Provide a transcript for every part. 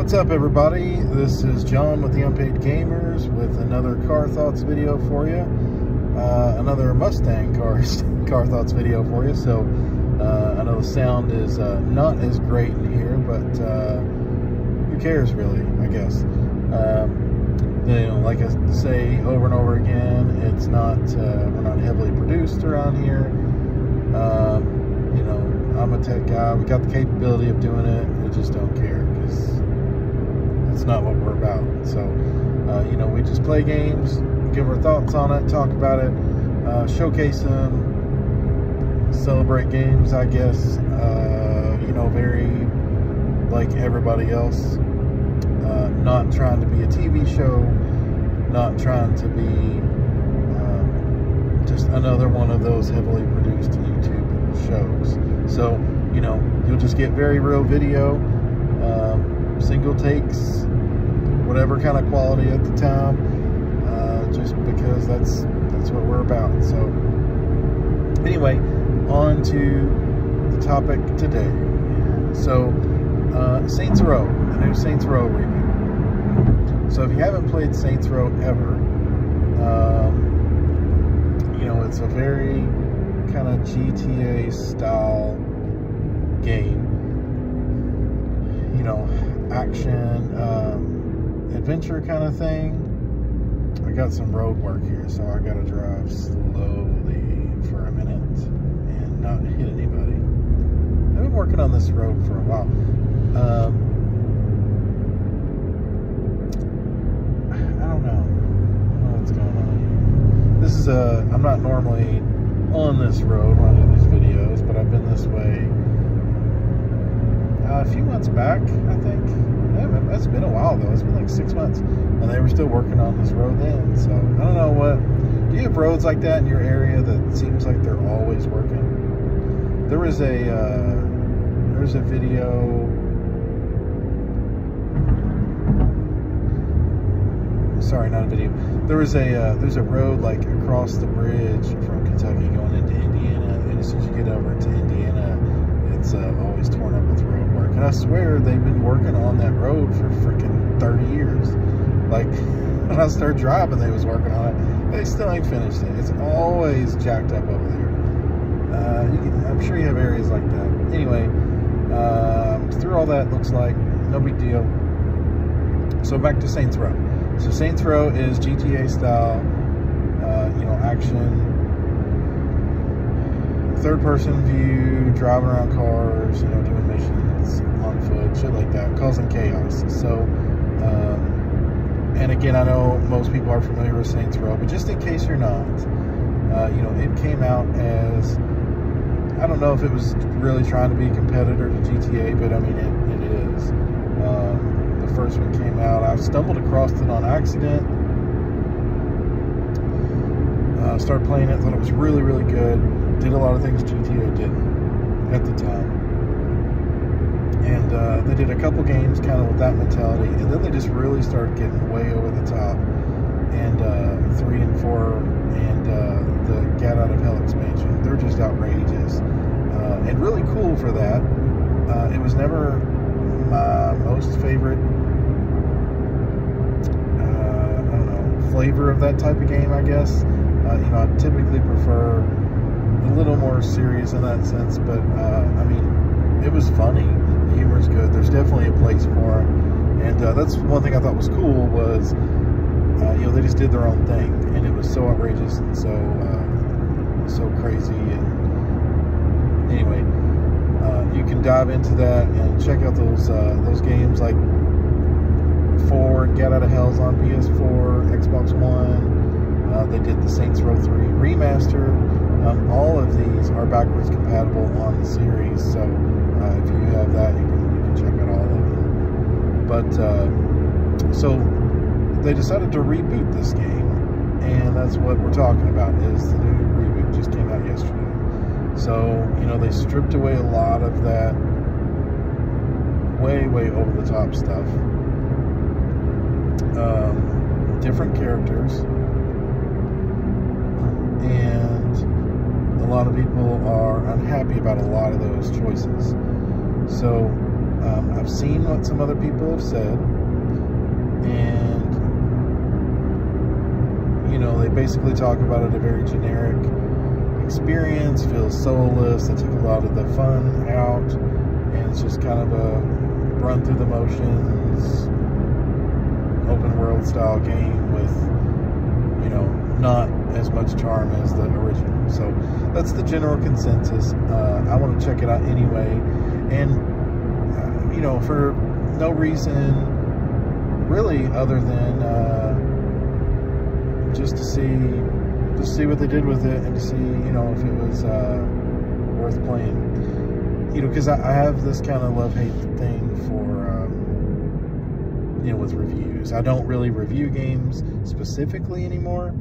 What's up, everybody? This is John with the Unpaid Gamers with another Car Thoughts video for you. Another Mustang car thoughts video for you. So I know the sound is not as great in here, but who cares really, I guess. You know, like I say over and over again, it's not we're not heavily produced around here. You know, I'm a tech guy. We got the capability of doing it. We just don't care because it's not what we're about. So, you know, we just play games, give our thoughts on it, talk about it, showcase them, celebrate games, I guess. You know, very like everybody else. Not trying to be a TV show, not trying to be just another one of those heavily produced YouTube shows. So, you know, you'll just get very real video, single takes, whatever kind of quality at the time, just because that's what we're about. So anyway, on to the topic today. So Saints Row, the new Saints Row reboot. So if you haven't played Saints Row ever, you know, it's a very kind of GTA style game. You know, action, adventure kind of thing. I got some road work here, so I gotta drive slowly for a minute and not hit anybody. I've been working on this road for a while. I don't know what's going on. This is I'm not normally on this road when I do these videos, but I've been this way a few months back, I think. Yeah, it's been a while though. It's been like 6 months, and they were still working on this road then. So I don't know what. Do you have roads like that in your area that seems like they're always working? There was a video. Sorry, not a video. There's a road like across the bridge from Kentucky going into Indiana, and as soon as you get over to Indiana, it's always torn up with road work. And I swear they've been working on that road for freaking 30 years. Like when I started driving, they was working on it. They still ain't finished it. It's always jacked up over there. I'm sure you have areas like that. Anyway, through all that, looks like no big deal. So back to Saints Row. So Saints Row is GTA style, you know, action, third-person view, driving around cars, you know, doing missions on foot, shit like that, causing chaos. So, and again, I know most people are familiar with Saints Row, but just in case you're not, you know, it came out as, I don't know if it was really trying to be a competitor to GTA, but I mean, it is. The first one came out, I stumbled across it on accident, started playing it, thought it was really, really good, did a lot of things GTA didn't at the time, and they did a couple games kind of with that mentality, and then they just really started getting way over the top, and 3 and 4 and the Get Out of Hell expansion, they're just outrageous, and really cool for that. It was never my most favorite flavor of that type of game, I guess. You know, I typically prefer a little more serious in that sense, but I mean, it was funny. The humor's good. There's definitely a place for it, and that's one thing I thought was cool was, you know, they just did their own thing, and it was so outrageous and so crazy. And anyway, you can dive into that and check out those games like 4 and Get Out of Hell's on PS4, Xbox One. They did the Saints Row 3 remaster. All of these are backwards compatible on the series, so if you have that, you can check out all of them. But so they decided to reboot this game, and that's what we're talking about. Is the new reboot just came out yesterday. So you know, they stripped away a lot of that way over the top stuff. Different characters, and a lot of people are unhappy about a lot of those choices. So I've seen what some other people have said, and you know, they basically talk about it a very generic experience, feels soulless. They took a lot of the fun out, and it's just kind of a run through the motions, open world style game with, you know, not as much charm as the original. So that's the general consensus. I want to check it out anyway, and you know, for no reason really other than just to see what they did with it, and to see, you know, if it was worth playing. You know, because I have this kind of love-hate thing for, you know, with reviews. I don't really review games specifically anymore.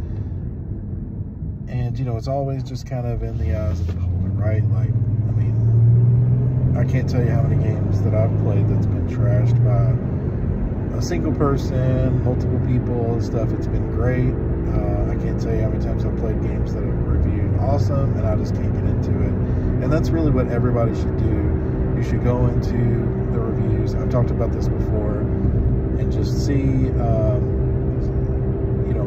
And, you know, it's always just kind of in the eyes of the beholder, right? Like, I mean, I can't tell you how many games that I've played that's been trashed by a single person, multiple people, and stuff. It's been great. I can't tell you how many times I've played games that I've reviewed awesome, and I just can't get into it. And that's really what everybody should do. You should go into the reviews. I've talked about this before, and just see, you know,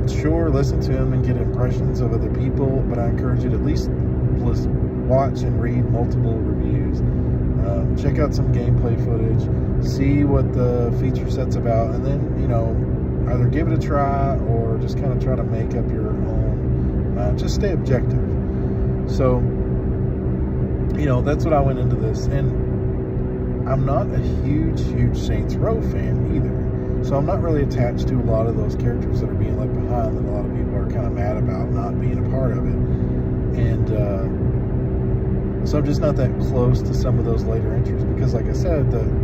sure, listen to them and get impressions of other people, but I encourage you to at least watch and read multiple reviews. Check out some gameplay footage, see what the feature set's about, and then, you know, either give it a try or just kind of try to make up your own. Just stay objective. So, you know, that's what I went into this. And I'm not a huge Saints Row fan either. So I'm not really attached to a lot of those characters that are being left behind that a lot of people are kind of mad about not being a part of it. And so I'm just not that close to some of those later entries, because like I said, the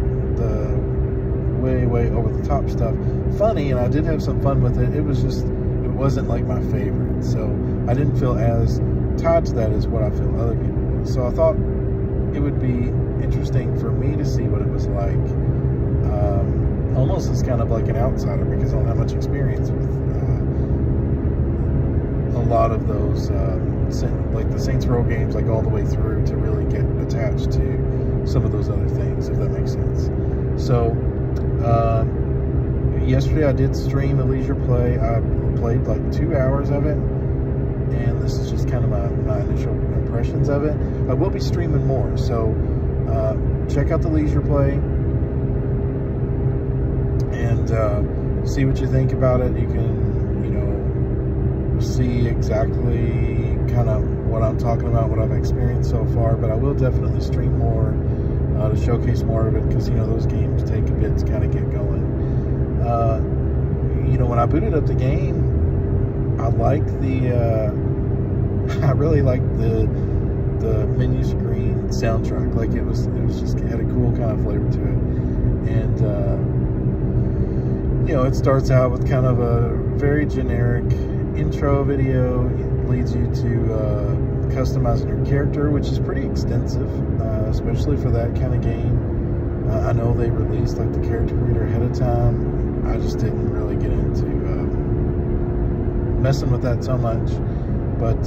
way over the top stuff, funny, and I did have some fun with it. It was just, it wasn't like my favorite. So I didn't feel as tied to that as what I feel other people would. So I thought it would be interesting for me to see what it was like, almost as kind of like an outsider, because I don't have much experience with a lot of those, like the Saints Row games, like all the way through, to really get attached to some of those other things, if that makes sense. So yesterday I did stream a leisure play. I played like 2 hours of it, and this is just kind of my initial impressions of it. I will be streaming more, so check out the leisure play and see what you think about it. You can, you know, see exactly kind of what I'm talking about, what I've experienced so far, but I will definitely stream more to showcase more of it, because, you know, those games take a bit to kind of get going. You know, when I booted up the game, I like I really liked the menu screen soundtrack. Like, it had a cool kind of flavor to it. And you know, it starts out with kind of a very generic intro video. It leads you to customizing your character, which is pretty extensive, especially for that kind of game. I know they released like the character creator ahead of time. I just didn't really get into messing with that so much. But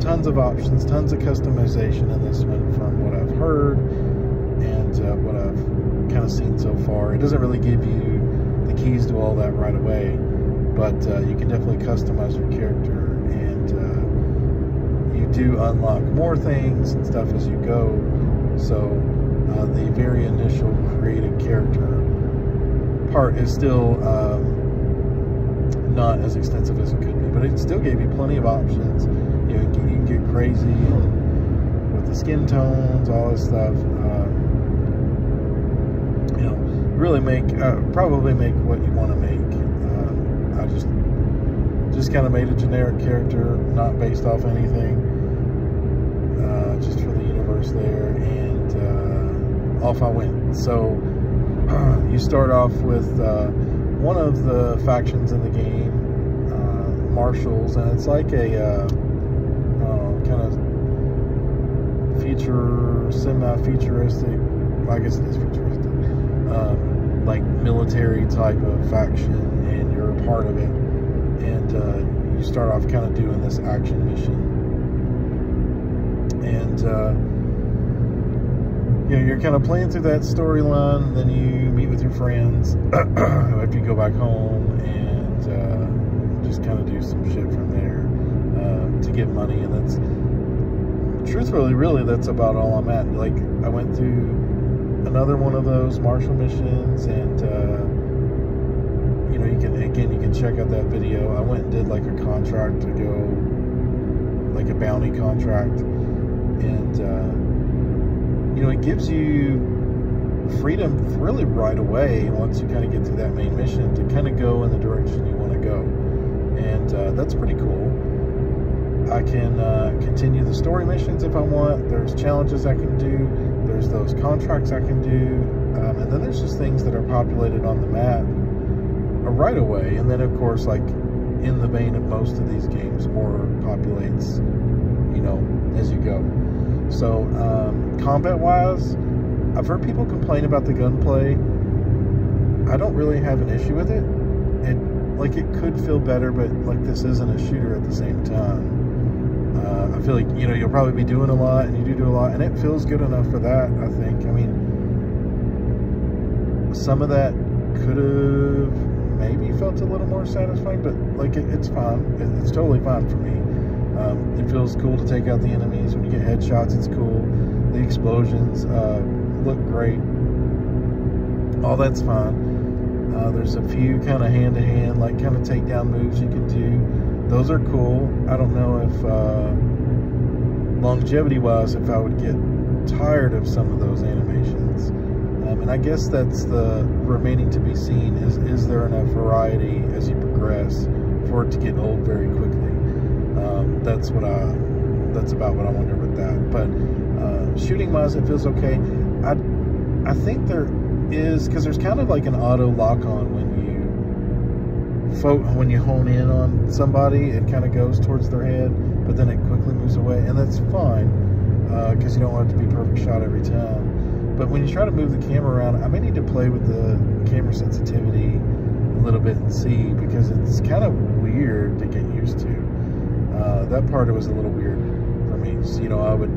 tons of options, tons of customization in this one from what I've heard and what I've kind of seen so far. It doesn't really give you the keys to all that right away, but you can definitely customize your character, and you do unlock more things and stuff as you go. So the very initial created character part is still not as extensive as it could be, but it still gave you plenty of options. You know, you can get crazy with the skin tones, all this stuff. You know, really probably make what you want to make. I just kind of made a generic character, not based off anything, just for the universe there, and off I went. So you start off with one of the factions in the game, Marshals, and it's like a kind of semi-futuristic, well, I guess it is futuristic, like military type of faction, and you're a part of it. And you start off kind of doing this action mission, and you know, you're kind of playing through that storyline, and then you meet with your friends after you go back home, and just kind of do some shit from there to get money. And that's truthfully, really, that's about all I'm at. Like, I went through another one of those Marshall missions, and you know, you can check out that video. I went and did like a contract to go, like a bounty contract, and you know, it gives you freedom really right away once you kind of get through that main mission to kind of go in the direction you want to go, and that's pretty cool. I can continue the story missions if I want. There's challenges I can do. There's those contracts I can do, and then there's just things that are populated on the map right away. And then, of course, like in the vein of most of these games, more populates, you know, as you go. So, combat-wise, I've heard people complain about the gunplay. I don't really have an issue with it. It could feel better, but like, this isn't a shooter at the same time. I feel like, you know, you'll probably be doing a lot, and you do a lot, and it feels good enough for that, I think. I mean, some of that could have maybe felt a little more satisfying, but like, it's fine. It's totally fine for me. It feels cool to take out the enemies. When you get headshots, it's cool. The explosions look great. All that's fine. There's a few kind of hand-to-hand, like, kind of takedown moves you can do. Those are cool. I don't know if longevity-wise, if I would get tired of some of those animations. And I guess that's the remaining to be seen, is there enough variety as you progress for it to get old very quickly. That's about what I wonder with that. But shooting-wise, it feels okay. I think there is, because there's kind of like an auto lock-on when you hone in on somebody. It kind of goes towards their head, but then it quickly moves away, and that's fine, because you don't want it to be a perfect shot every time. But when you try to move the camera around, I may need to play with the camera sensitivity a little bit and see, because it's kind of weird to get used to. That part, it was a little weird for me. So, you know, I would,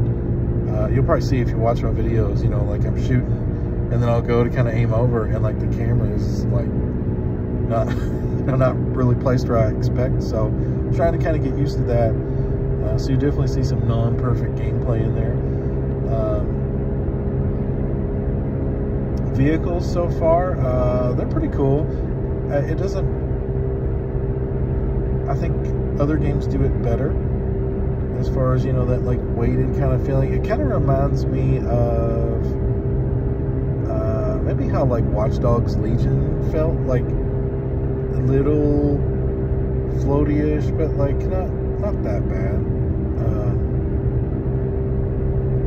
you'll probably see if you watch my videos, you know, like I'm shooting, and then I'll go to kind of aim over, and like the camera is like not, you know, not really placed where I expect. So I'm trying to kind of get used to that. So you definitely see some non-perfect gameplay in there. Vehicles so far, they're pretty cool. It doesn't, I think other games do it better as far as, you know, that like weighted kind of feeling. It kind of reminds me of maybe how like Watch Dogs Legion felt, like a little floaty-ish, but like not that bad.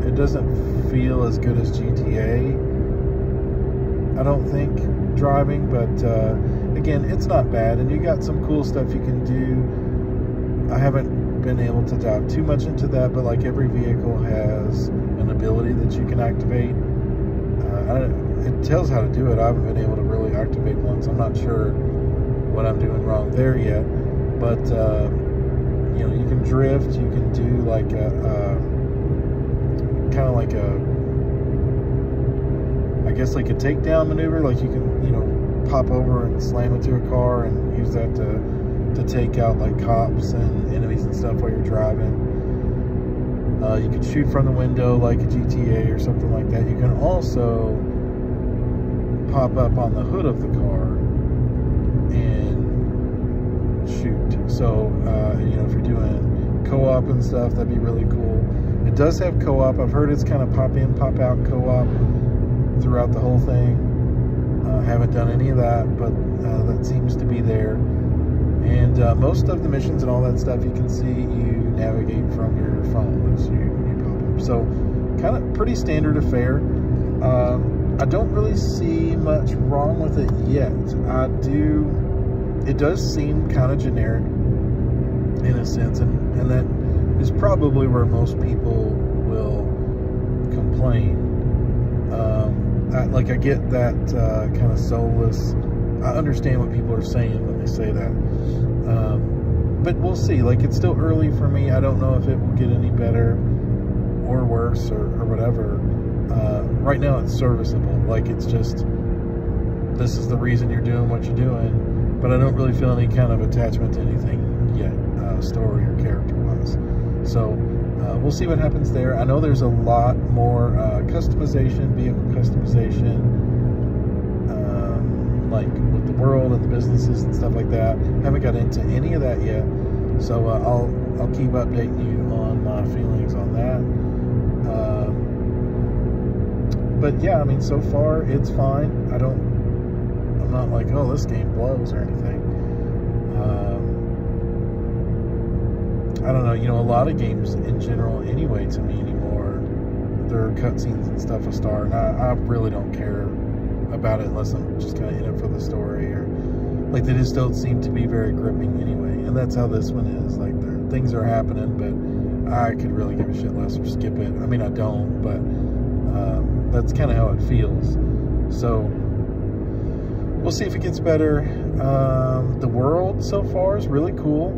It doesn't feel as good as GTA, I don't think, driving, but again, it's not bad, and you got some cool stuff you can do. I haven't been able to dive too much into that, but like every vehicle has an ability that you can activate. It tells how to do it. I haven't been able to really activate one, so I'm not sure what I'm doing wrong there yet. But you know, you can drift, you can do like a kind of like I guess like a takedown maneuver. Like you can, you know, pop over and slam into a car and use that to take out like cops and enemies and stuff while you're driving. You can shoot from the window like a GTA or something like that. You can also pop up on the hood of the car and shoot. So, you know, if you're doing co-op and stuff, that'd be really cool. It does have co-op. I've heard it's kind of pop in, pop out co-op throughout the whole thing. Haven't done any of that, but that seems to be there. And most of the missions and all that stuff, you can see you navigate from your phone once you pop up. So kind of pretty standard affair. I don't really see much wrong with it yet. It does seem kind of generic in a sense, and that is probably where most people will complain. I get that kind of soulless. I understand what people are saying when they say that. But we'll see. Like, it's still early for me. I don't know if it will get any better or worse or whatever. right now it's serviceable. Like, it's just, this is the reason you're doing what you're doing, but I don't really feel any kind of attachment to anything yet, story or character-wise. So we'll see what happens there. I know there's a lot more customization, vehicle customization, like with the world and the businesses and stuff like that. Haven't got into any of that yet, so I'll keep updating you on my feelings on that. But yeah, I mean, so far it's fine. I'm not like, oh, this game blows or anything. I don't know, you know, a lot of games in general anyway, to me anymore, their cutscenes and stuff a star, and I really don't care about it unless I'm just kind of in it for the story, or like, they just don't seem to be very gripping anyway, and that's how this one is. Like, things are happening, but I could really give a shit less or skip it. I mean, I don't, but that's kind of how it feels. So we'll see if it gets better. The world so far is really cool.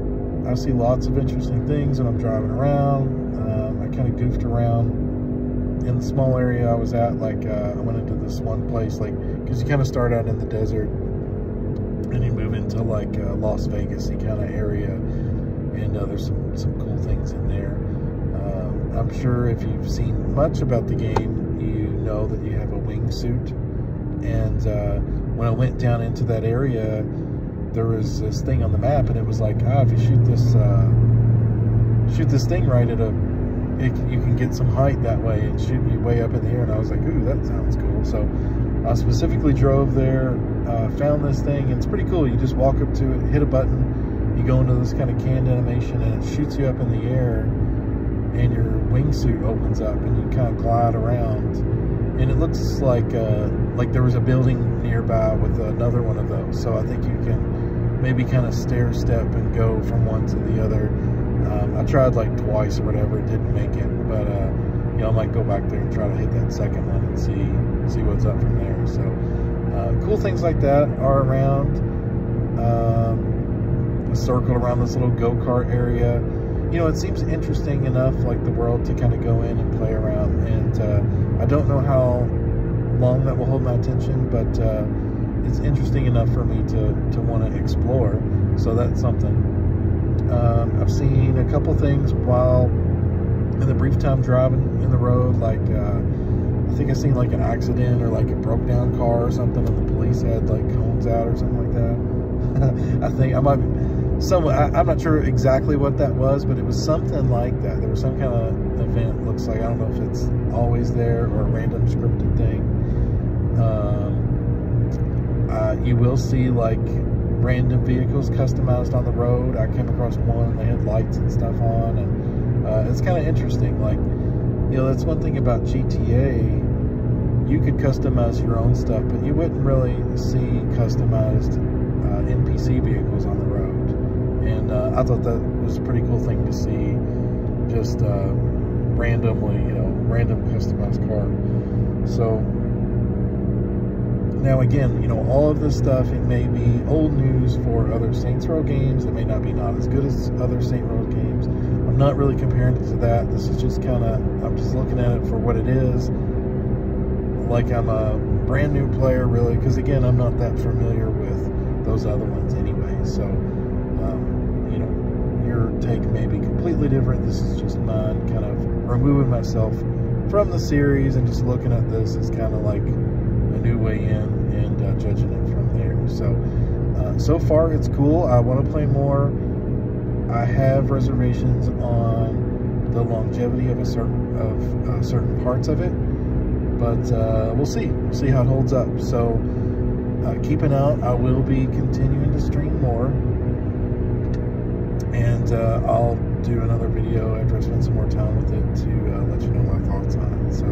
I see lots of interesting things when I'm driving around. I kind of goofed around in the small area I was at. Like, I went into this one place, like, because you kind of start out in the desert and you move into like Las Vegas-y kind of area, and there's some cool things in there. I'm sure if you've seen much about the game, you know that you have a wingsuit. And when I went down into that area, there was this thing on the map, and it was like, if you shoot this thing right at you can get some height that way and shoot you way up in the air. And I was like, ooh, that sounds cool. So I specifically drove there, found this thing, and it's pretty cool. You just walk up to it, hit a button, you go into this kind of canned animation, and it shoots you up in the air, and your wingsuit opens up, and you kind of glide around. And it looks like there was a building nearby with another one of those. So I think you can maybe kind of stair step and go from one to the other. I tried like twice or whatever, it didn't make it, but you know, I might go back there and try to hit that second one and see what's up from there. So cool things like that are around. Circled around this little go-kart area. You know, it seems interesting enough, like the world, to kind of go in and play around. And I don't know how long that will hold my attention, but it's interesting enough for me to want to explore. So that's something. I've seen a couple things while in the brief time driving in the road. Like, I think I seen like an accident or like a broke down car or something, and the police had like cones out or something like that. I think I might be. I'm not sure exactly what that was, but it was something like that. There was some kind of event, looks like. I don't know if it's always there or a random scripted thing. You will see like random vehicles customized on the road. I came across one, they had lights and stuff on, and it's kind of interesting. Like, you know, that's one thing about GTA. You could customize your own stuff, but you wouldn't really see customized NPC vehicles on the road. And I thought that was a pretty cool thing to see, just randomly, you know, random customized car. So now again, you know, all of this stuff, it may be old news for other Saints Row games. It may not be as good as other Saints Row games. I'm not really comparing it to that. This is just kind of, I'm just looking at it for what it is. Like, I'm a brand new player, really, because again, I'm not that familiar with those other ones anyway. So you know, your take may be completely different. This is just mine, kind of removing myself from the series and just looking at this as kind of like a new way in, and judging it from there. So so far it's cool. I want to play more. I have reservations on the longevity of certain parts of it, but we'll see how it holds up. So keep an eye out. I will be continuing to stream more, and I'll do another video after I spend some more time with it to let you know my thoughts on it. So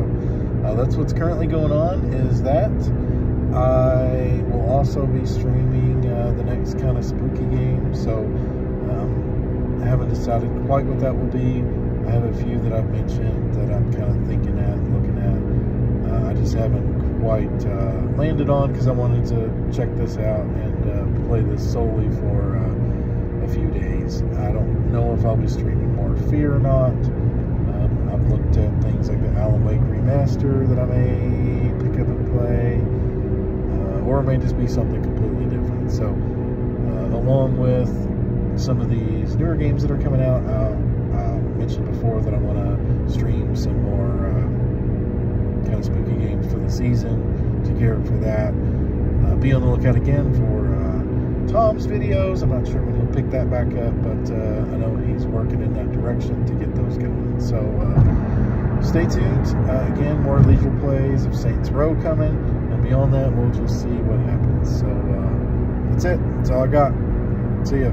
that's what's currently going on, is that I will also be streaming the next kind of spooky game. So I haven't decided quite what that will be. I have a few that I've mentioned that I'm kind of thinking at, looking at. I just haven't quite landed on, because I wanted to check this out and play this solely for a few days. I don't know if I'll be streaming more Fear or not. I've looked at things like the Alan Wake remaster that I may pick up and play, or it may just be something completely different. So, along with some of these newer games that are coming out, I mentioned before that I want to stream some more kind of spooky games for the season to gear up for that. Be on the lookout again for Tom's videos. I'm not sure when he'll pick that back up, but I know he's working in that direction to get those going. So stay tuned. Again, more leisure plays of Saints Row coming, and beyond that, we'll just see what happens. So that's it. That's all I got. See ya.